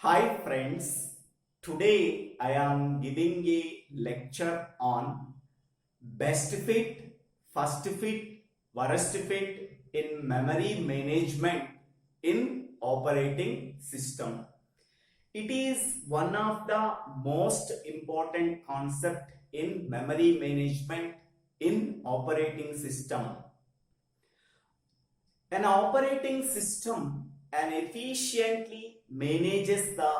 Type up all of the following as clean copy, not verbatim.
Hi friends, today I am giving a lecture on best fit, first fit, worst fit in memory management in operating system. It is one of the most important concept in memory management in operating system. An operating system and efficiently manages the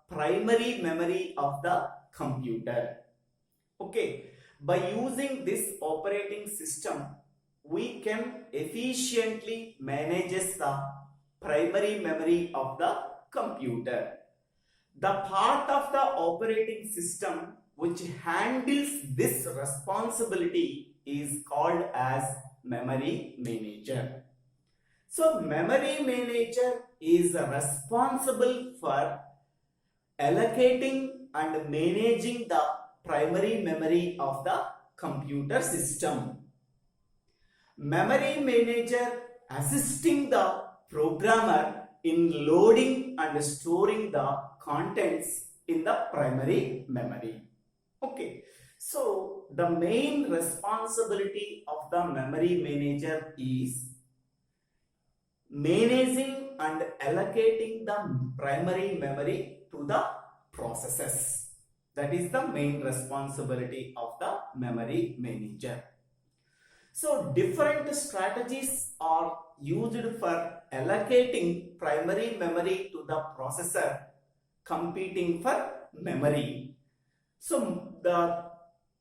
primary memory of the computer. Okay, by using this operating system, we can efficiently manage the primary memory of the computer. The part of the operating system which handles this responsibility is called as memory manager. So memory manager is responsible for allocating and managing the primary memory of the computer system. Memory manager assisting the programmer in loading and storing the contents in the primary memory. Okay, so the main responsibility of the memory manager is managing and allocating the primary memory to the processes. That is the main responsibility of the memory manager. So different strategies are used for allocating primary memory to the processor competing for memory. So the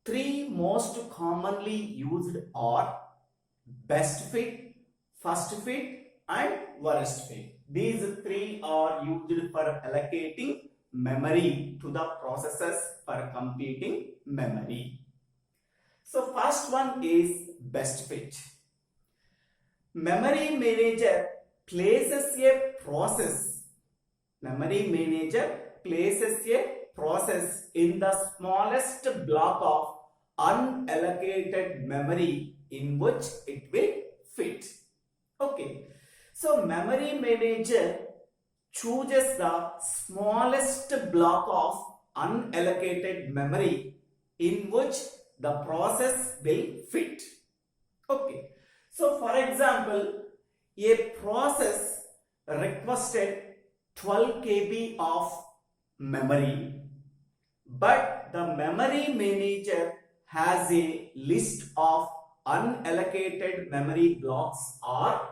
three most commonly used are best fit, first fit and worst fit. These three are used for allocating memory to the processors for computing memory. So first one is best fit. Memory manager places a process. Memory manager places a process in the smallest block of unallocated memory in which it will fit. Okay. So memory manager chooses the smallest block of unallocated memory in which the process will fit. Okay. So for example, a process requested 12 KB of memory, but the memory manager has a list of unallocated memory blocks are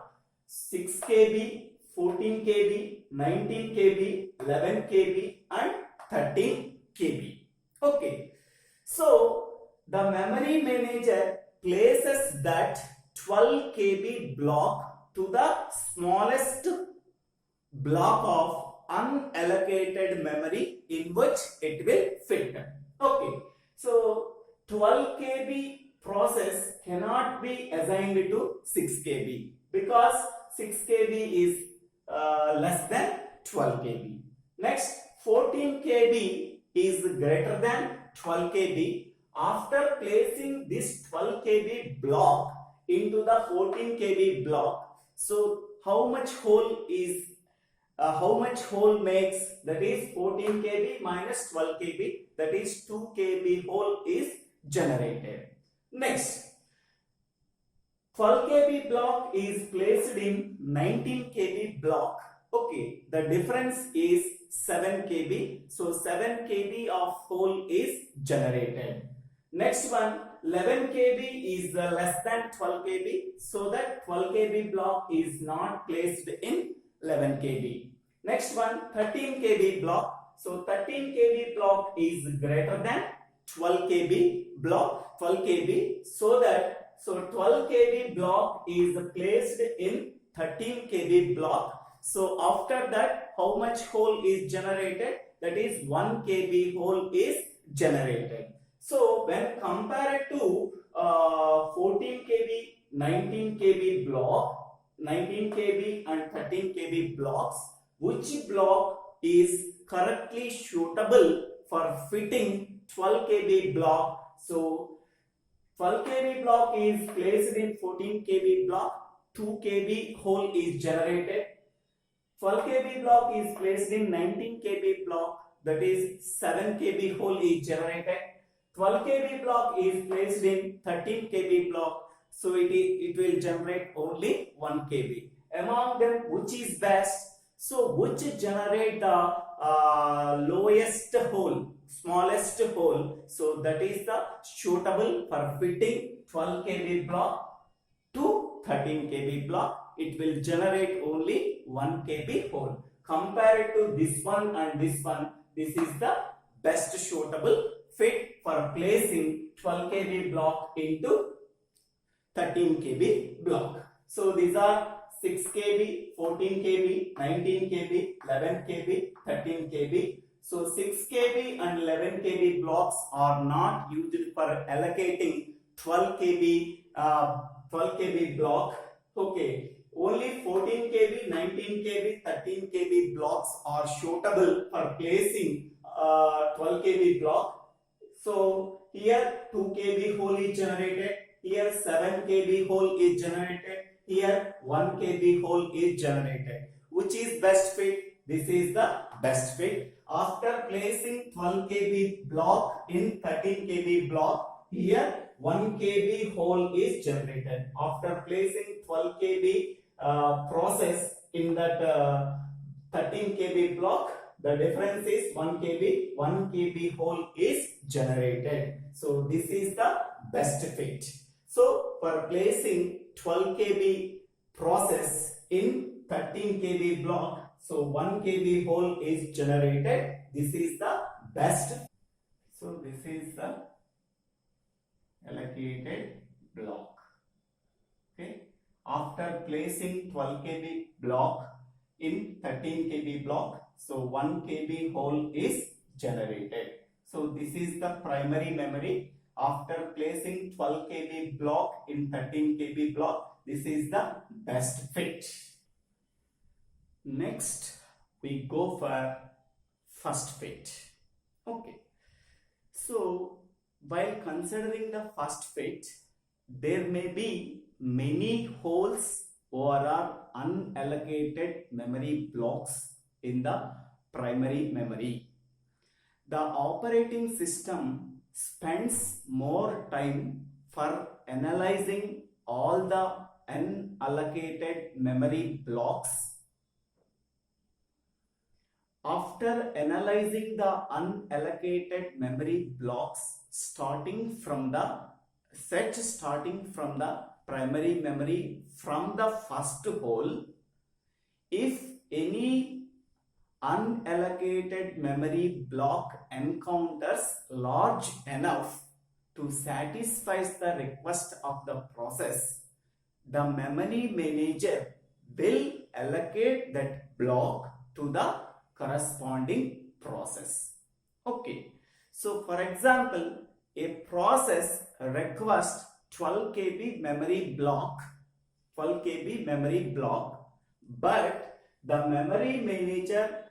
6 KB, 14 KB, 19 KB, 11 KB and 13 KB. Okay. So the memory manager places that 12 KB block to the smallest block of unallocated memory in which it will fit. Okay. So 12 KB process cannot be assigned to 6 KB because 6 KB is less than 12 KB. Next, 14 KB is greater than 12 KB. After placing this 12 KB block into the 14 KB block, so how much hole makes, that is 14 KB minus 12 KB, that is 2 KB hole is generated. Next, 12 KB block is placed in 19 KB block. Okay, the difference is 7 KB. So 7 KB of hole is generated. Next one, 11 KB is less than 12 KB. So that 12 KB block is not placed in 11 KB. Next one, 13 KB block. So 13 KB block is greater than 12 KB block, 12 KB. So 12 KB block is placed in 13 KB block. So after that, how much hole is generated? That is 1 KB hole is generated. So when compared to 14 KB, 19 KB block, 19 KB and 13 KB blocks, which block is correctly suitable for fitting 12 KB block? So 12 KB block is placed in 14 KB block, 2 KB hole is generated. 12 kb block is placed in 19 kb block, that is 7 kb hole is generated. 12 kb block is placed in 13 kb block, so it will generate only 1 kb. Among them, which is best? So which generate the lowest hole, smallest hole, so that is the suitable for fitting 12 kb block to 13 kb block. It will generate only 1 kb hole. Compared to this one and this one, this is the best suitable fit for placing 12 kb block into 13 kb block. So these are 6 kb, 14 kb, 19 kb, 11 kb, 13 kb. So 6 kb and 11 kb blocks are not used for allocating 12 kb block. Okay, only 14 kb, 19 kb, 13 kb blocks are suitable for placing 12 kb block. So here 2 kb hole is generated, here 7 kb hole is generated, here 1 kb hole is generated. Which is best fit? This is the best fit. After placing 12 kb block in 13 kb block, here 1 kb hole is generated. After placing 12 kb process in that 13 kb block, the difference is 1 kb. 1 kb hole is generated. So this is the best fit. So for placing 12 kb process in 13 kb block, so 1 kb hole is generated. This is the best. So this is the allocated block. Okay. After placing 12 kb block in 13 kb block, so 1 kb hole is generated. So this is the primary memory. After placing 12 kb block in 13 kb block, this is the best fit. Next, we go for first fit. Okay. So while considering the first fit, there may be many holes or unallocated memory blocks in the primary memory. The operating system spends more time for analyzing all the unallocated memory blocks. After analyzing the unallocated memory blocks starting from the primary memory from the first hole, if any unallocated memory block encounters large enough to satisfy the request of the process, the memory manager will allocate that block to the corresponding process. Okay, so for example, a process requests 12 kb memory block, but the memory manager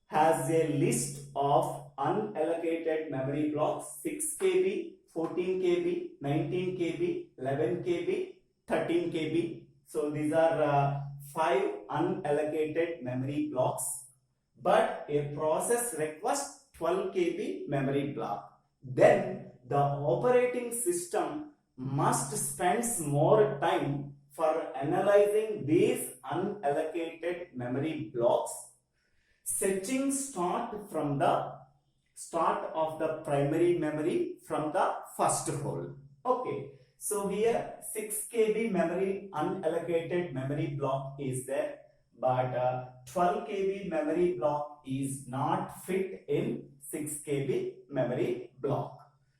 has a list of unallocated memory blocks: 6 kb, 14 kb, 19 kb, 11 kb, 13 kb. So these are 5 unallocated memory blocks. But a process requests 12 kb memory block. Then the operating system must spend more time for analyzing these unallocated memory blocks. Searching start of the primary memory from the first hole. Okay, so here 6 kb memory unallocated memory block is there, but 12 kb memory block is not fit in 6 kb memory block.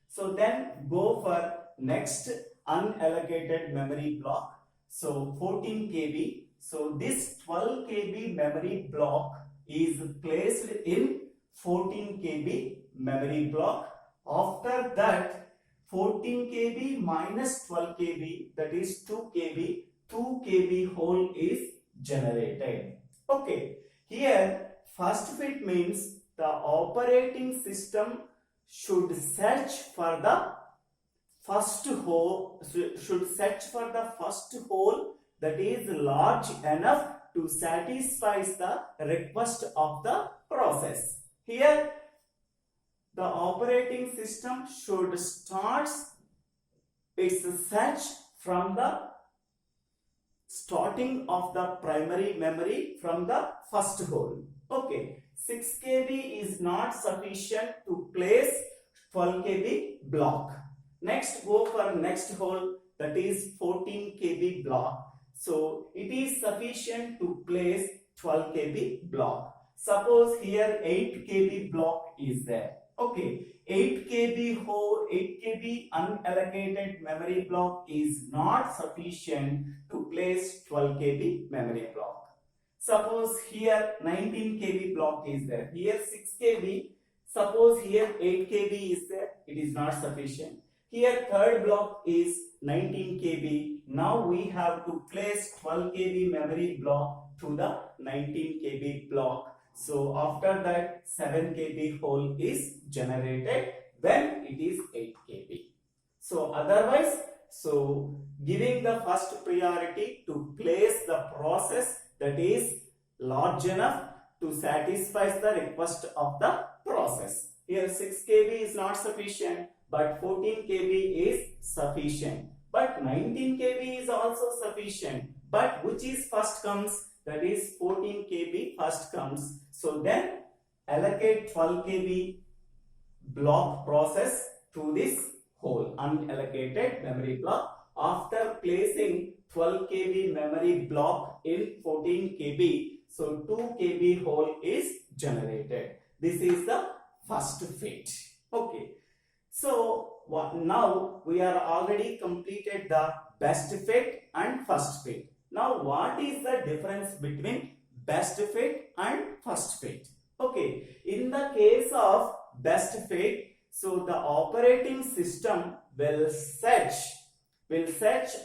So then go for next unallocated memory block. So 14 kb. So this 12 kb memory block is placed in 14 kb memory block. After that, 14 kb minus 12 kb, that is 2 kb, 2 kb hole is generated. Okay, here first fit means the operating system should search for the first hole, that is large enough to satisfy the request of the process. Here the operating system should start its search from the starting of the primary memory from the first hole. Okay, 6 KB is not sufficient to place 12 KB block. Next, go for next hole, that is 14 KB block. So it is sufficient to place 12 KB block. Suppose here 8 KB block is there. Okay, 8 KB whole 8 KB unallocated memory block is not sufficient to place 12 KB memory block. Suppose here 19 KB block is there. Here 6 KB. Suppose here 8 KB is there. It is not sufficient. Here third block is 19 KB. Now we have to place 12 KB memory block to the 19 KB block. So after that 7 KB hole is generated when it is 8 KB. So otherwise, so giving the first priority to place the process that is large enough to satisfy the request of the process. Here 6 KB is not sufficient, but 14 KB is sufficient. But 19 KB is also sufficient. But which is first comes? That is 14 KB first comes. So then allocate 12 KB block process to this whole unallocated memory block. After placing 12 KB memory block in 14 KB, so 2 KB hole is generated. This is the first fit. Okay. So now we are already completed the best fit and first fit. Now what is the difference between best fit and first fit? Okay, in the case of best fit, so the operating system will search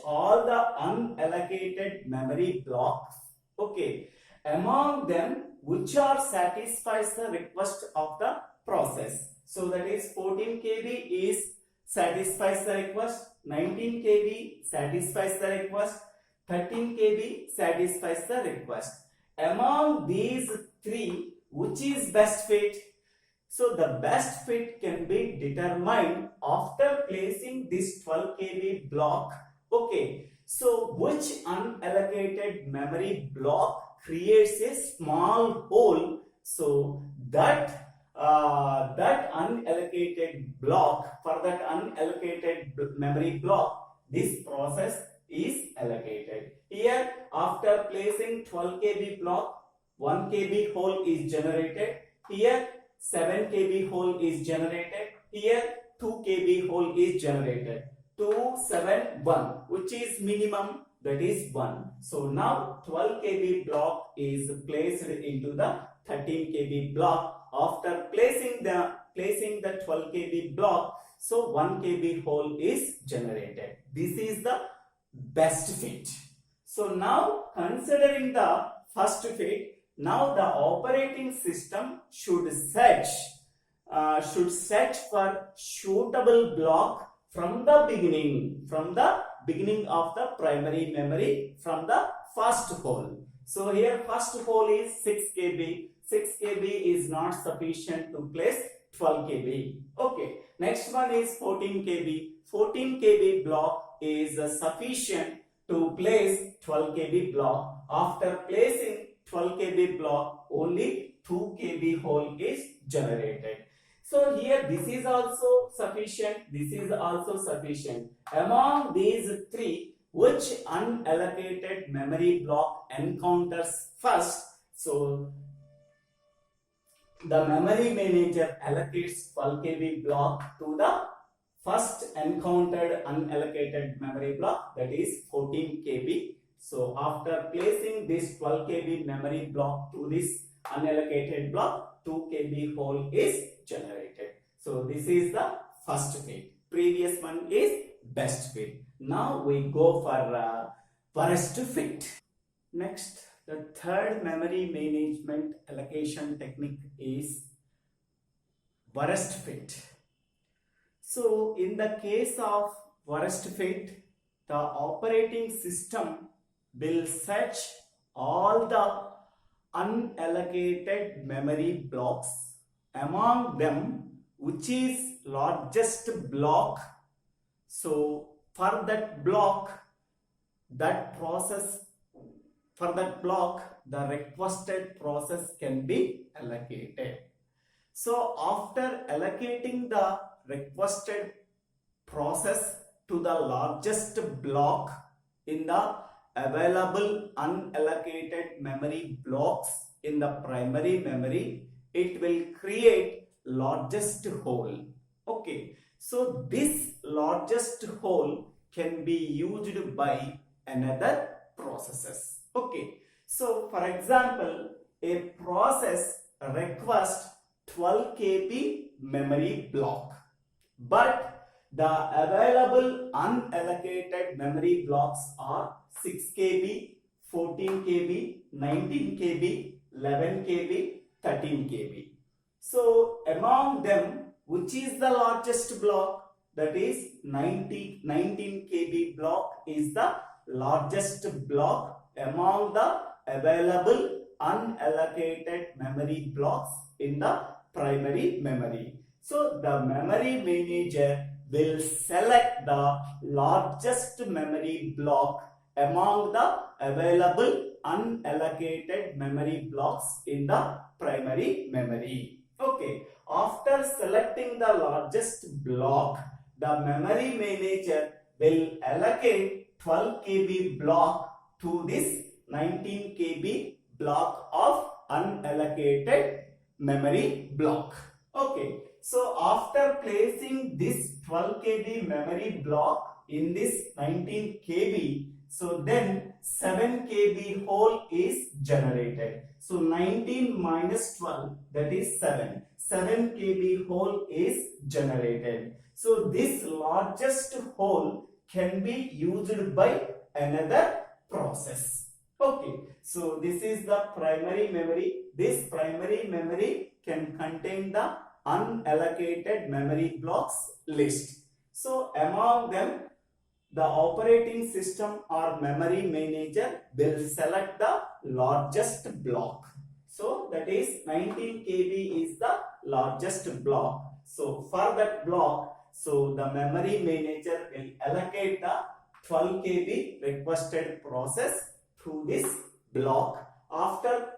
all the unallocated memory blocks. Okay, among them which are satisfies the request of the process. So that is 14 KB is satisfies the request, 19 KB satisfies the request, 13 KB satisfies the request. Among these three, which is best fit? So the best fit can be determined after placing this 12 KB block. Okay, so which unallocated memory block creates a small hole? So that unallocated block, for that unallocated memory block, this process is allocated. Here after placing 12 KB block, 1 KB hole is generated. Here 7 KB hole is generated. Here 2 KB hole is generated. 2, 7, 1, which is minimum, that is 1. So now 12 KB block is placed into the 13 KB block. After placing the 12 KB block, so 1 KB hole is generated. This is the best fit. So now considering the first fit, now the operating system should search for suitable block from the beginning of the primary memory from the first hole. So here first hole is 6 KB. 6 KB is not sufficient to place 12 KB. Okay. Next one is 14 KB. 14 KB block is sufficient to place 12 KB block. After placing 12 KB block, only 2 KB hole is generated. So here this is also sufficient. This is also sufficient. Among these three, which unallocated memory block encounters first? So the memory manager allocates 12 KB block to the first encountered unallocated memory block, that is 14 KB. So after placing this 12 KB memory block to this unallocated block, 2 KB hole is generated. So this is the first fit. Previous one is best fit. Now we go for worst fit. Next, the third memory management allocation technique is worst fit. So in the case of worst fit, the operating system will search all the unallocated memory blocks. Among them, which is largest block, so for that block, that process, for that block, the requested process can be allocated. So after allocating the requested process to the largest block in the available unallocated memory blocks in the primary memory, it will create largest whole. Okay, so this largest whole can be used by another processes. Okay, so for example, a process requests 12 KB memory block, but the available unallocated memory blocks are 6 KB, 14 KB, 19 KB, 11 KB, 13 KB. So among them, which is the largest block? That is 19 KB block is the largest block among the available unallocated memory blocks in the primary memory. So the memory manager will select the largest memory block among the available unallocated memory blocks in the primary memory. Okay, after selecting the largest block, the memory manager will allocate 12 KB block to this 19 KB block of unallocated memory block. Okay, so after placing this 12 KB memory block in this 19 KB, so then 7 KB whole is generated. So 19 minus 12, that is 7. 7 KB whole is generated. So this largest whole can be used by another process. Okay, so this is the primary memory. This primary memory can contain the unallocated memory blocks list. So among them, the operating system or memory manager will select the largest block. So that is 19 KB is the largest block. So for that block, so the memory manager will allocate the 12 KB requested process to this block. After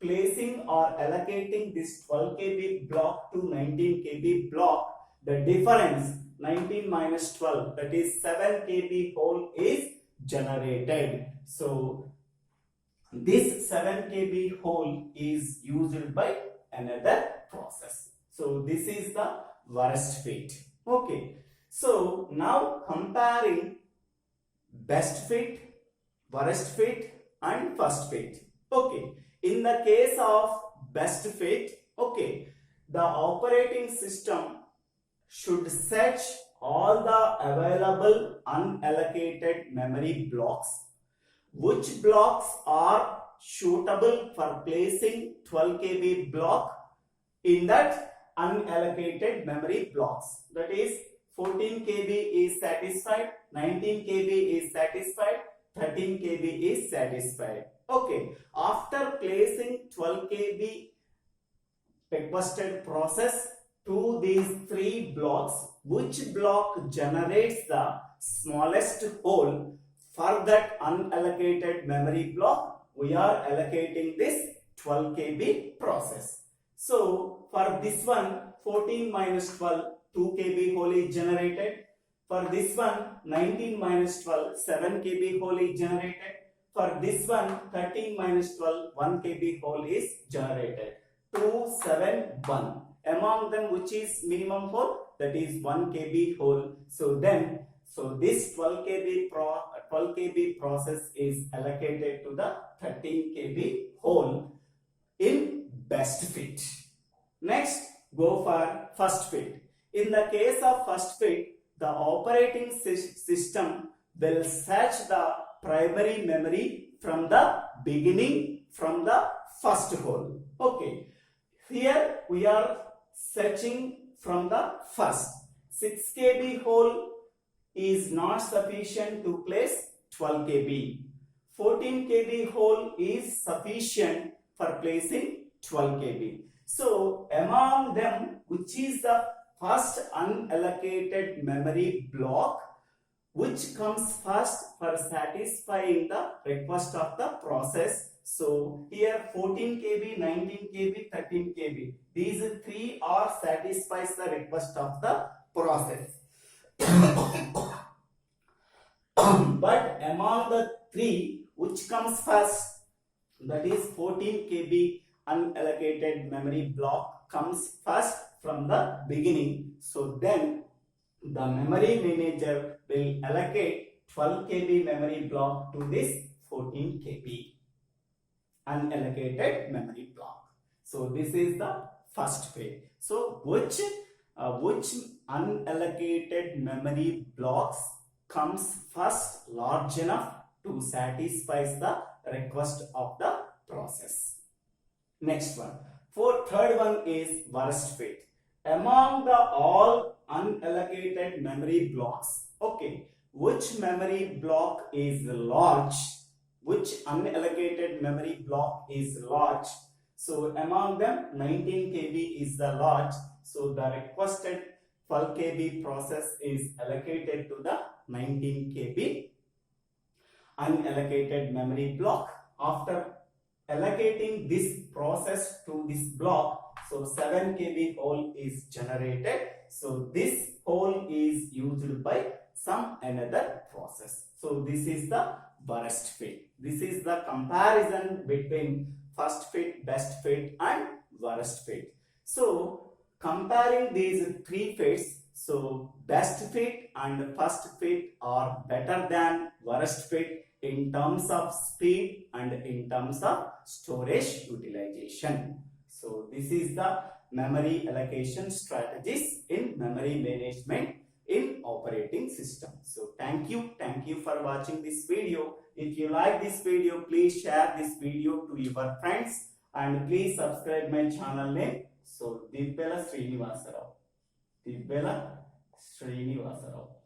placing or allocating this 12 KB block to 19 KB block, the difference 19 minus 12, that is 7 KB whole is generated. So this 7 KB whole is used by another process. So this is the worst fit. Okay, so now comparing best fit, worst fit and first fit. Okay, in the case of best fit, okay, the operating system should search all the available unallocated memory blocks. Which blocks are suitable for placing 12 KB block in that unallocated memory blocks? That is 14 KB is satisfied, 19 KB is satisfied, 13 KB is satisfied. Okay, after placing 12 KB requested process to these three blocks, which block generates the smallest whole? For that unallocated memory block, we are allocating this 12 KB process. So for this one, 14 minus 12, 2 KB whole is generated. For this one, 19 minus 12, 7 KB whole is generated. For this one, 13 minus 12, 1 KB whole is generated. 2, 7, 1. Among them, which is minimum whole? That is 1 KB whole. So then, this 12 KB process is allocated to the 13 KB whole in best fit. Next, go for first fit. In the case of first fit, the operating system will search the primary memory from the beginning, from the first whole. Okay, here we are searching from the first. 6 KB whole is not sufficient to place 12 KB. 14 kb hole is sufficient for placing 12 kb. So among them, which is the first unallocated memory block which comes first for satisfying the request of the process? So here 14 kb, 19 kb, 13 kb. These three are satisfies the request of the process. But among the three, which comes first, that is 14 kb unallocated memory block comes first from the beginning. So then the memory manager will allocate 12 kb memory block to this 14 kb unallocated memory block. So this is the first phase. So which unallocated memory blocks comes first large enough to satisfy the request of the process. Next one. Third one is worst fit. Among the all unallocated memory blocks, okay, which memory block is large? Which unallocated memory block is large? So among them, 19 kb is the large. So the requested 12 kb process is allocated to the 19 kb unallocated memory block. After allocating this process to this block, so 7 kb hole is generated. So this hole is used by some another process. So this is the worst fit. This is the comparison between first fit, best fit and worst fit. So comparing these three fits, so best fit and first fit are better than worst fit in terms of speed and in terms of storage utilization. So this is the memory allocation strategies in memory management in operating system. So thank you for watching this video. If you like this video, please share this video to your friends and please subscribe my channel name. So DIVVELA SRINIVASA. DIVVELA SRINIVASA.